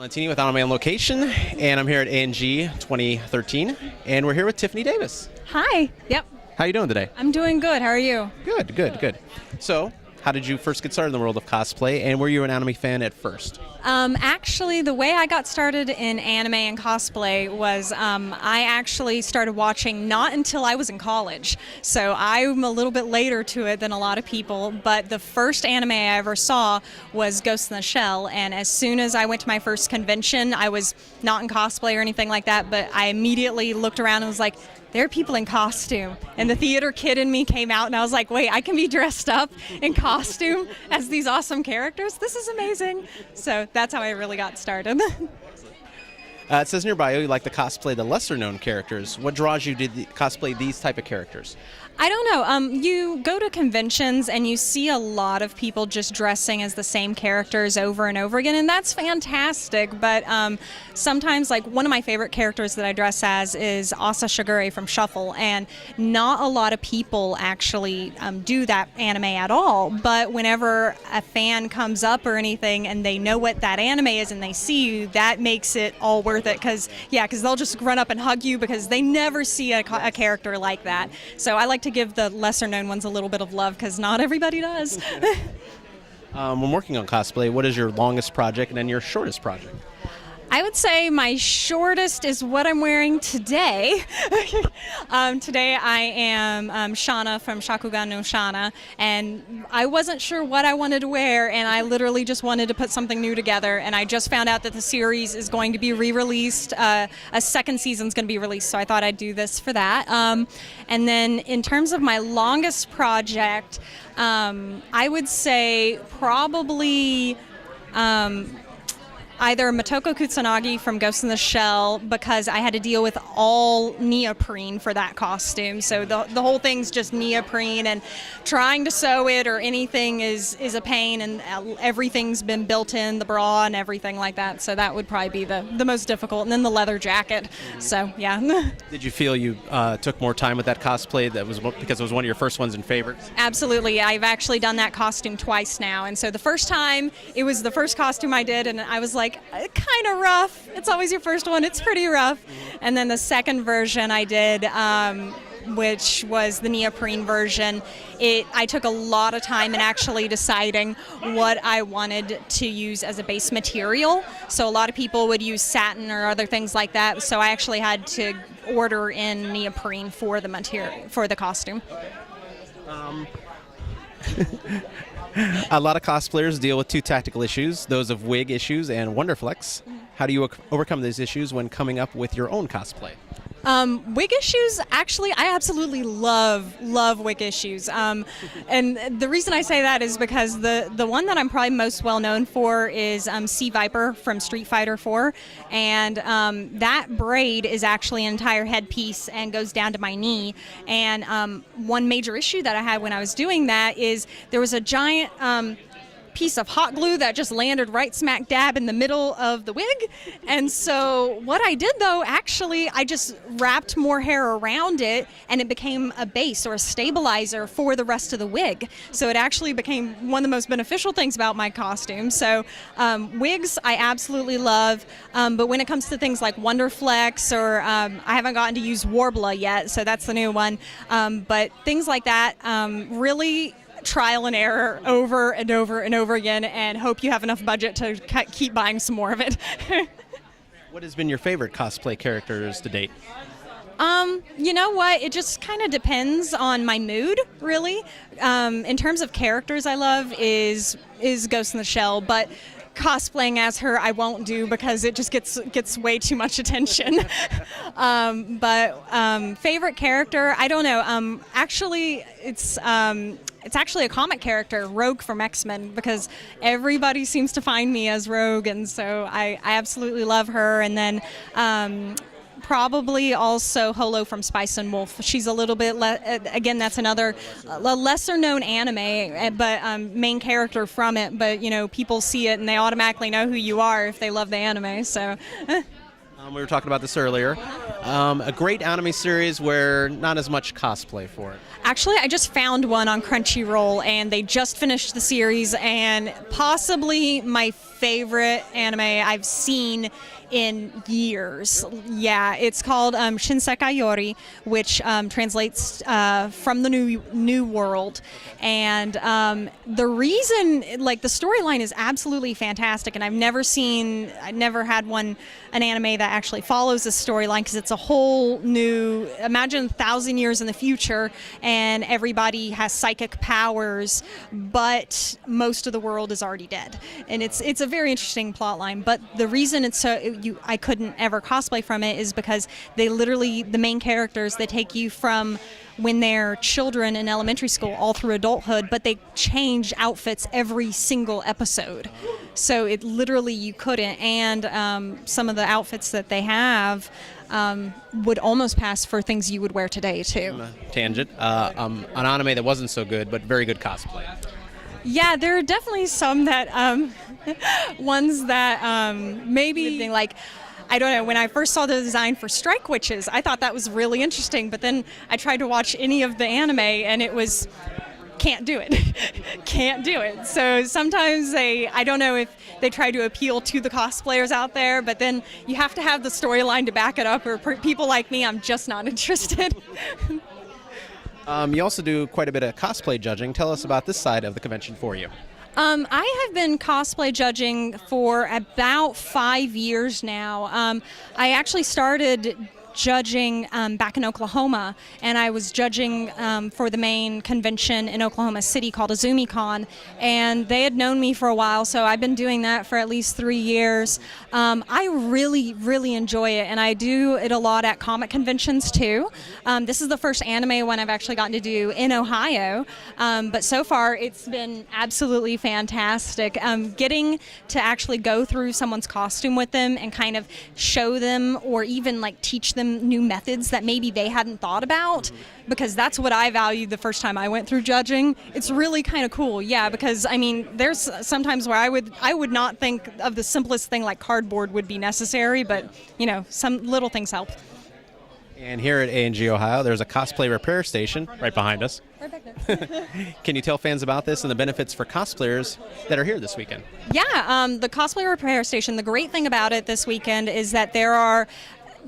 Valentini with Anime on Location, and I'm here at ANG 2013, and we're here with Tiffany Davis. Hi. Yep. How you doing today? I'm doing good. How are you? Good, good, good. So, how did you first get started in the world of cosplay, and were you an anime fan at first? Actually, the way I got started in anime and cosplay was I actually started watching not until I was in college. So I'm a little bit later to it than a lot of people, but the first anime I ever saw was Ghost in the Shell, and as soon as I went to my first convention, I was not in cosplay or anything like that, but I immediately looked around and was like, there are people in costume. And the theater kid in me came out and I was like, wait, I can be dressed up in costume as these awesome characters? This is amazing. So that's how I really got started. It says in your bio you like to cosplay the lesser known characters. What draws you to cosplay these type of characters? I don't know. You go to conventions and you see a lot of people just dressing as the same characters over and over again, and that's fantastic. But sometimes, like, one of my favorite characters that I dress as is Asa Shigure from Shuffle, and not a lot of people actually do that anime at all. But whenever a fan comes up or anything and they know what that anime is and they see you, that makes it all worth it. Because they'll just run up and hug you because they never see a character like that. So I like to give the lesser known ones a little bit of love because not everybody does. When working on cosplay, what is your longest project and then your shortest project? I would say my shortest is what I'm wearing today. Today I am Shauna from Shakugan no Shana, and I wasn't sure what I wanted to wear, and I literally just wanted to put something new together, and I just found out that the series is going to be re-released. A second season is going to be released, so I thought I'd do this for that. And then in terms of my longest project, I would say probably either Motoko Kusanagi from Ghost in the Shell, because I had to deal with all neoprene for that costume. So the whole thing's just neoprene, and trying to sew it or anything is a pain, and everything's been built in, the bra and everything like that. So that would probably be the most difficult. And then the leather jacket. So, yeah. Did you feel you took more time with that cosplay because it was one of your first ones and favorites? Absolutely. I've actually done that costume twice now. And so the first time, it was the first costume I did, and I was like, kind of rough. It's always your first one. It's pretty rough. And then the second version I did, which was the neoprene version, I took a lot of time in actually deciding what I wanted to use as a base material. So a lot of people would use satin or other things like that. So I actually had to order in neoprene for the material, for the costume. A lot of cosplayers deal with two tactical issues, those of wig issues and Wonderflex. How do you overcome these issues when coming up with your own cosplay? Wig issues, actually, I absolutely love wig issues. And the reason I say that is because the one that I'm probably most well known for is Sea Viper from Street Fighter 4. And that braid is actually an entire headpiece and goes down to my knee. And one major issue that I had when I was doing that is there was a giant piece of hot glue that just landed right smack dab in the middle of the wig. And so what I did, though, actually, I just wrapped more hair around it, and it became a base or a stabilizer for the rest of the wig. So it actually became one of the most beneficial things about my costume. So wigs I absolutely love, but when it comes to things like Wonderflex, or I haven't gotten to use Warbler yet, so that's the new one, but things like that, really trial and error over and over and over again, and hope you have enough budget to keep buying some more of it. What has been your favorite cosplay characters to date? You know what? It just kind of depends on my mood, really. In terms of characters I love is Ghost in the Shell, but cosplaying as her I won't do because it just gets way too much attention. But favorite character, I don't know. Actually, it's actually a comic character, Rogue from X-Men, because everybody seems to find me as Rogue, and so I absolutely love her. And then probably also Holo from Spice and Wolf. She's a little bit, again, that's another lesser known anime, but main character from it. But, you know, people see it and they automatically know who you are if they love the anime. So we were talking about this earlier. A great anime series where not as much cosplay for it. Actually, I just found one on Crunchyroll, and they just finished the series, and possibly my favorite anime I've seen in years. Yeah, it's called Shinsekai Yori, which translates from the new world. And the reason, like, the storyline is absolutely fantastic, and I've never had an anime that actually follows this storyline, because it's a whole new, imagine 1,000 years in the future, and everybody has psychic powers, but most of the world is already dead. And it's a very interesting plot line. But the reason I couldn't ever cosplay from it is because they literally, the main characters, they take you from when they're children in elementary school all through adulthood, but they change outfits every single episode. So it literally, you couldn't. And some of the outfits that they have would almost pass for things you would wear today too. Tangent. An anime that wasn't so good, but very good cosplay. Yeah, there are definitely some that ones that maybe like, I don't know, when I first saw the design for Strike Witches, I thought that was really interesting, but then I tried to watch any of the anime and it was, can't do it. Can't do it. So sometimes I don't know if they try to appeal to the cosplayers out there, but then you have to have the storyline to back it up, or people like me, I'm just not interested. You also do quite a bit of cosplay judging. Tell us about this side of the convention for you. I have been cosplay judging for about 5 years now. I actually started judging back in Oklahoma, and I was judging for the main convention in Oklahoma City called AzumiCon, and they had known me for a while, so I've been doing that for at least 3 years. I really, really enjoy it, and I do it a lot at comic conventions too. This is the first anime one I've actually gotten to do in Ohio, but so far it's been absolutely fantastic. Getting to actually go through someone's costume with them and kind of show them, or even like teach them new methods that maybe they hadn't thought about, because that's what I valued the first time I went through judging. It's really kind of cool, yeah, because I mean, there's sometimes where I would not think of the simplest thing like cardboard would be necessary, but you know, some little things help. And here at A&G Ohio, there's a cosplay repair station right behind us. Right back there. Can you tell fans about this and the benefits for cosplayers that are here this weekend? Yeah, the cosplay repair station, the great thing about it this weekend is that there are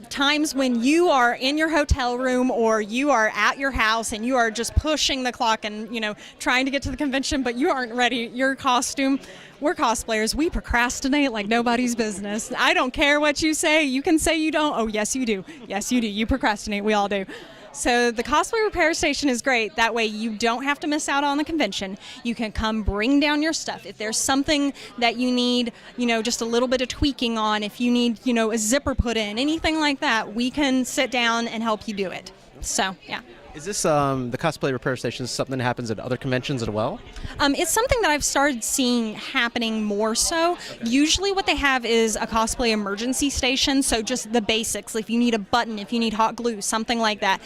times when you are in your hotel room or you are at your house and you are just pushing the clock and, you know, trying to get to the convention, but you aren't ready. Your costume, we're cosplayers, we procrastinate like nobody's business. I don't care what you say. You can say you don't. Oh, yes, you do. Yes, you do. You procrastinate. We all do. So the cosplay repair station is great. That way you don't have to miss out on the convention. You can come bring down your stuff. If there's something that you need, you know, just a little bit of tweaking on, if you need, you know, a zipper put in, anything like that, we can sit down and help you do it. So, yeah. Is this, the cosplay repair station, something that happens at other conventions as well? It's something that I've started seeing happening more so. Okay. Usually what they have is a cosplay emergency station, so just the basics. If you need a button, if you need hot glue, something like that.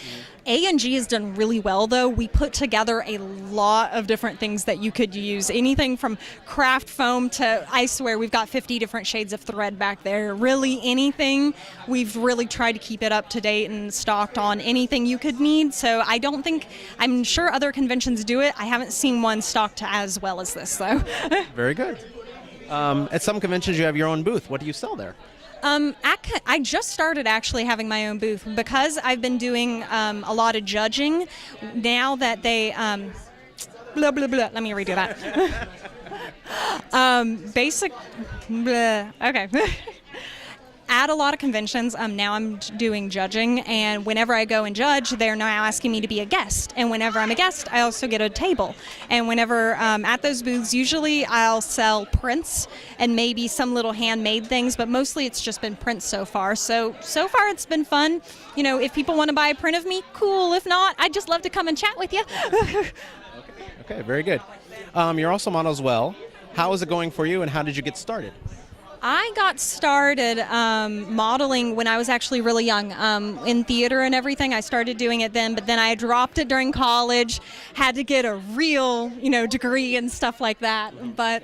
A&G has done really well, though. We put together a lot of different things that you could use. Anything from craft foam to, I swear, we've got 50 different shades of thread back there. Really anything. We've really tried to keep it up to date and stocked on anything you could need. So I'm sure other conventions do it. I haven't seen one stocked as well as this, though. Very good. At some conventions, you have your own booth. What do you sell there? I just started actually having my own booth because I've been doing a lot of judging. Now that they blah blah blah. Let me redo that. Basic blah. Okay. At a lot of conventions, now I'm doing judging, and whenever I go and judge, they're now asking me to be a guest. And whenever I'm a guest, I also get a table. And whenever at those booths, usually I'll sell prints and maybe some little handmade things, but mostly it's just been prints so far. So far it's been fun. You know, if people want to buy a print of me, cool. If not, I'd just love to come and chat with you. Okay, very good. You're also a model as well. How is it going for you, and how did you get started? I got started modeling when I was actually really young, in theater and everything. I started doing it then, but then I dropped it during college, had to get a real, degree and stuff like that. But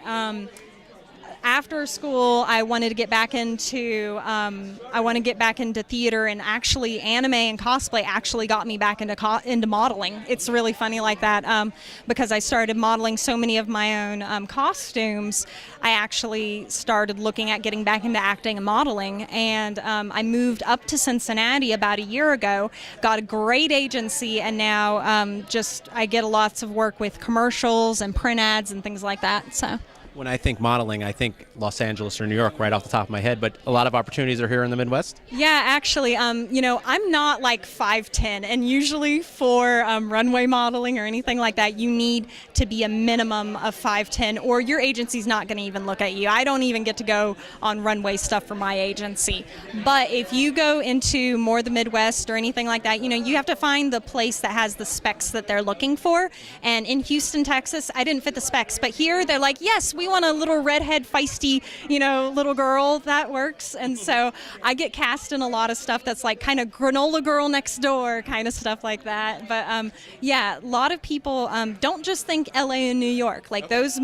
after school, I wanted to get back into theater, and actually anime and cosplay actually got me back into modeling. It's really funny like that, because I started modeling so many of my own costumes. I actually started looking at getting back into acting and modeling, and I moved up to Cincinnati about a year ago, got a great agency, and now I get lots of work with commercials and print ads and things like that. So. When I think modeling, I think Los Angeles or New York right off the top of my head, but a lot of opportunities are here in the Midwest? Yeah, actually, I'm not like 5'10", and usually for runway modeling or anything like that, you need to be a minimum of 5'10", or your agency's not going to even look at you. I don't even get to go on runway stuff for my agency. But if you go into more the Midwest or anything like that, you have to find the place that has the specs that they're looking for. And in Houston, Texas, I didn't fit the specs, but here they're like, yes, we want a little redhead, feisty, little girl. That works. And so I get cast in a lot of stuff that's like kind of granola girl next door kind of stuff like that. But yeah, a lot of people don't just think LA and New York. Like those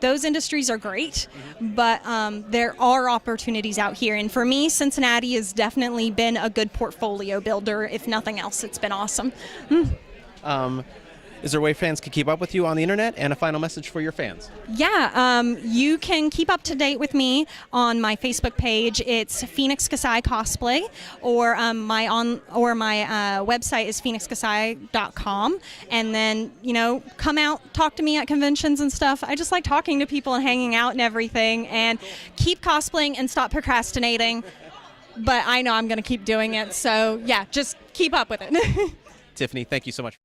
industries are great, but there are opportunities out here. And for me, Cincinnati has definitely been a good portfolio builder. If nothing else, it's been awesome. Is there a way fans can keep up with you on the internet? And a final message for your fans? Yeah, you can keep up to date with me on my Facebook page. It's Phoenix Kasai Cosplay, or my website is phoenixkasai.com. And then come out, talk to me at conventions and stuff. I just like talking to people and hanging out and everything. And keep cosplaying and stop procrastinating. But I know I'm going to keep doing it. So yeah, just keep up with it. Tifani, thank you so much.